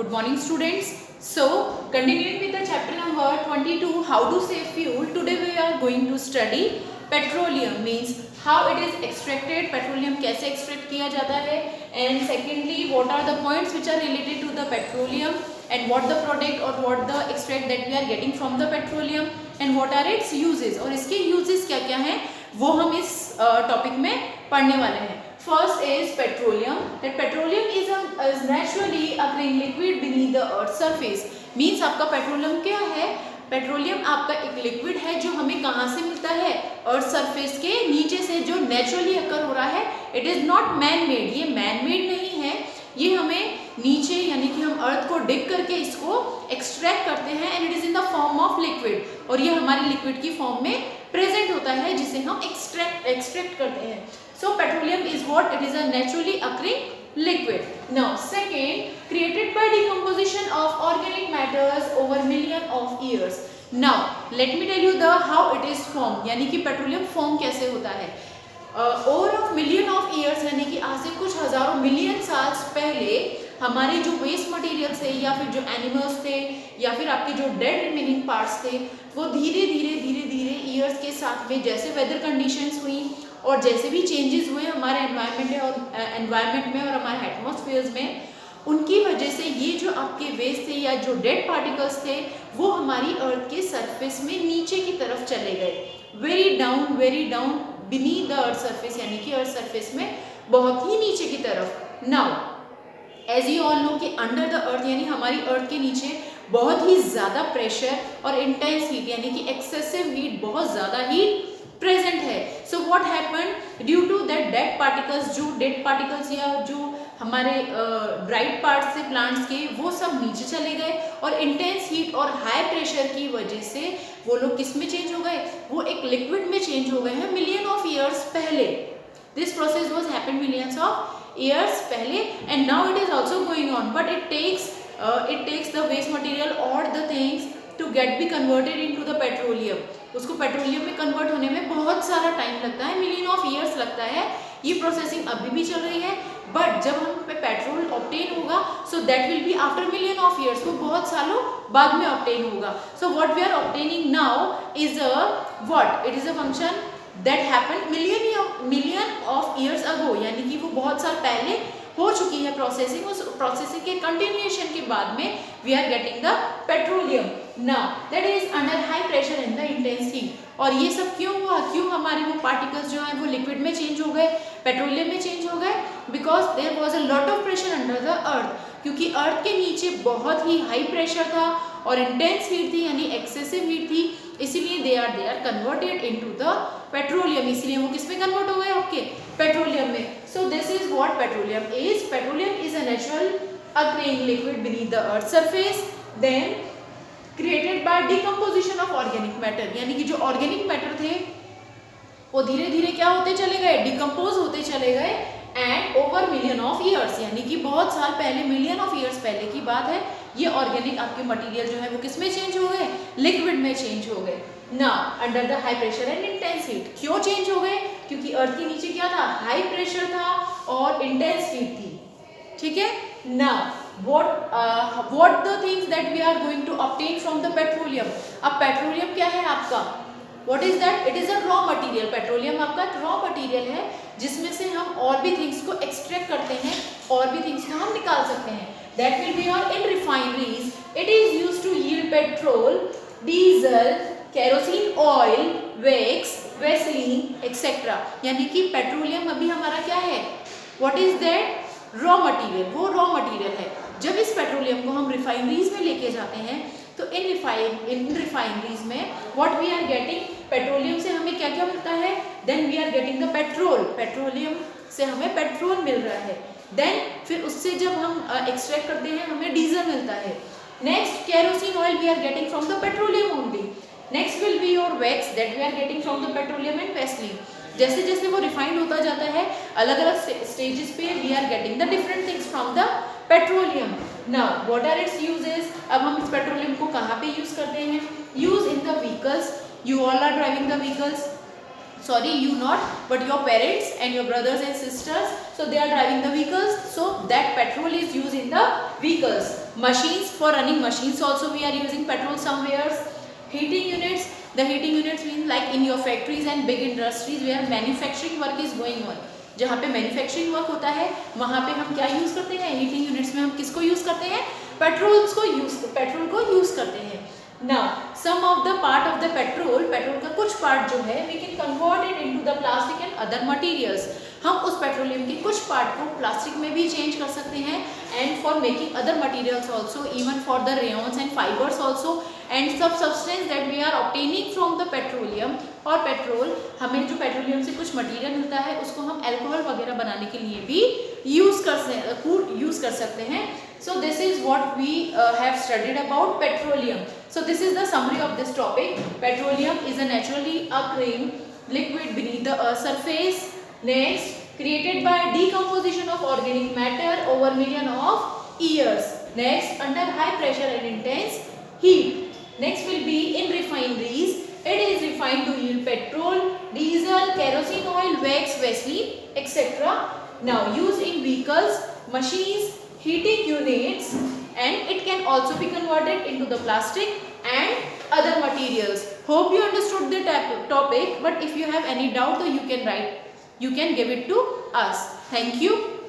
Good morning, students. So, continuing with the chapter number 22, how to save fuel. Today we are going to study petroleum, means how it is extracted. Petroleum कैसे extract किया जाता है, and secondly, what are the points which are related to the petroleum, and what the product or what the extract that we are getting from the petroleum, and what are its uses. और इसके uses क्या क्या हैं वो हम इस topic में पढ़ने वाले हैं. First is petroleum. That petroleum is naturally occurring liquid beneath the earth's surface. Means आपका पेट्रोलियम क्या है? पेट्रोलियम आपका एक लिक्विड है जो हमें कहाँ से मिलता है? अर्थ सरफेस के नीचे से, जो नेचुरली अकर हो रहा है. It is not man made, ये मैन मेड नहीं है, ये हमें नीचे यानी कि हम अर्थ को डिग करके इसको एक्सट्रैक्ट करते हैं. And it is in the form of liquid, और ये हमारे लिक्विड की फॉर्म में प्रेजेंट होता है जिसे हम एक्सट्रैक्ट करते हैं. So petroleum is what? It is a naturally occurring liquid. Now second, created by decomposition of organic matters over million of years. Now let me tell you the how it is formed, यानी कि petroleum form कैसे होता है. Over of million of years, यानी कि आज से कुछ हजारों मिलियन साल पहले हमारे जो वेस्ट मटेरियल थे या फिर जो एनिमल्स थे या फिर आपके जो डेड रिमेनिंग पार्ट्स थे, वो धीरे धीरे ईयर्स के साथ में जैसे वेदर कंडीशंस हुई और जैसे भी चेंजेस हुए हमारे एनवायरनमेंट में और हमारे एटमॉस्फेयर्स में, उनकी वजह से ये जो आपके वेस्ट थे या जो डेड पार्टिकल्स थे वो हमारी अर्थ के सरफेस में नीचे की तरफ चले गए. Very down beneath the earth surface, यानी कि अर्थ सरफेस में बहुत ही नीचे की तरफ. Now as you all know कि अंडर द अर्थ यानी हमारी अर्थ के नीचे बहुत ही ज़्यादा प्रेशर और इंटेंस हीट यानी कि एक्सेसिव हीट, बहुत ज़्यादा हीट प्रेजेंट है. So what happen due to that dead particles, जो डेड पार्टिकल्स या जो हमारे ड्राइड पार्ट्स थे प्लांट्स के, वो सब नीचे चले गए और इंटेंस हीट और हाई प्रेशर की वजह से वो लोग किस में चेंज हो गए? वो एक लिक्विड में चेंज हो गए हैं मिलियन ऑफ ईयर्स पहले. This process was happen millions of years पहले, and now it is also going on, but it takes the waste material और the things to get be converted into the petroleum. उसको petroleum में convert होने में बहुत सारा time लगता है, मिलियन ऑफ ईयर्स लगता है. ये प्रोसेसिंग अभी भी चल रही है, बट जब हम पे पेट्रोल ऑब्टेन होगा so that will be after million of years, वो बहुत सालों बाद में ऑब्टेन होगा. So what we are obtaining now is what it is a function that happened million of years ago, यानी कि वो बहुत साल पहले हो चुकी है प्रोसेसिंग. उस प्रोसेसिंग के कंटिन्यूएशन के बाद में we are getting the petroleum. Now that is under high pressure in the intense heat. और ये सब क्यों हुआ? क्यों हमारे वो पार्टिकल्स जो हैं वो लिक्विड में चेंज हो गए, पेट्रोलियम में चेंज हो गए? Because there was a lot of pressure under the earth, क्योंकि अर्थ के नीचे बहुत ही हाई प्रेशर था और इंटेंस हीट थी, यानी एक्सेसिव हीट थी. इसीलिए they are converted into the petroleum. इसीलिए वो किस में कन्वर्ट हो गए? आपके पेट्रोलियम में. So this is what petroleum is. Petroleum is a natural occurring liquid beneath the earth surface, then created by decomposition of organic matter. यानी कि जो ऑर्गेनिक मैटर थे वो धीरे धीरे क्या होते चले गए? डिकम्पोज होते चले गए. And over million of years, यानी कि बहुत साल पहले, मिलियन ऑफ ईयर्स पहले की बात है, ये ऑर्गेनिक आपके मटेरियल जो है वो किस में चेंज हो गए? लिक्विड में चेंज हो गए. Now under the high pressure and intense heat. क्यों चेंज हो गए? क्योंकि अर्थ के नीचे क्या था? हाई प्रेशर था और इंटेंस हीट थी. ठीक है. Now what the things that we are going to obtain from the petroleum. अब पेट्रोलियम क्या है आपका? What is that? It is a raw material. Petroleum आपका raw material है जिसमें से हम और भी थिंग्स को एक्सट्रैक्ट करते हैं, और भी थिंग्स को हम निकाल सकते हैं. That will be on in refineries. It is used to yield petrol, diesel, kerosene oil, wax, vaseline, etc. यानी कि पेट्रोलियम अभी हमारा क्या है? What is that? Raw material. वो रॉ मटेरियल है. जब इस पेट्रोलियम को हम रिफाइनरीज में लेके जाते हैं तो इन रिफाइनरीज में what we are getting? Petroleum से हमें क्या क्या मिलता है? Then we are getting the petrol. Petroleum से हमें पेट्रोल मिल रहा है. देन फिर उससे जब हम एक्सट्रैक्ट करते हैं हमें डीजल मिलता है. Next kerosene oil we are getting from the petroleum only. Next will be your wax that we are getting from the petroleum and Vaseline. जैसे जैसे वो रिफाइंड होता जाता है अलग अलग स्टेजेस पे we are getting the different things from the petroleum. Now what are its uses? अब हम इस पेट्रोलियम को कहाँ पे यूज करते हैं? Use in the vehicles. You all are driving the vehicles. Sorry, you not, but your parents and your brothers and sisters, so they are driving the vehicles, so that petrol is used in the vehicles. Machines, for running machines also we are using petrol somewhere. Heating units, the heating units mean like in your factories and big industries where manufacturing work is going on. जहाँ पे manufacturing work होता है वहाँ पे हम क्या use करते हैं, हीटिंग यूनिट्स में हम किसको यूज़ करते हैं, पेट्रोल को यूज़ करते हैं. Now some of the part of the petrol का कुछ पार्ट जो है we can convert it into the plastic and other materials. हम उस पेट्रोलियम के कुछ पार्ट को प्लास्टिक में भी चेंज कर सकते हैं and for making other materials also, even for the rayons and fibers also, and सब substance that we are obtaining from the petroleum. और पेट्रोल हमें जो पेट्रोलियम से कुछ मटेरियल मिलता है उसको हम अल्कोहल वगैरह बनाने के लिए भी यूज़ कर सकते हैं. So this is what we have studied about petroleum. So this is the summary of this topic. Petroleum is a naturally occurring liquid beneath the earth's surface. Next, created by decomposition of organic matter over million of years. Next, under high pressure and intense heat. Next will be in refineries. It is refined to yield petrol, diesel, kerosene oil, wax, Vaseline, etc. Now used in vehicles, machines, heating units, and it can also be converted into the plastic and other materials. Hope you understood the topic, but if you have any doubt, you can give it to us. Thank you.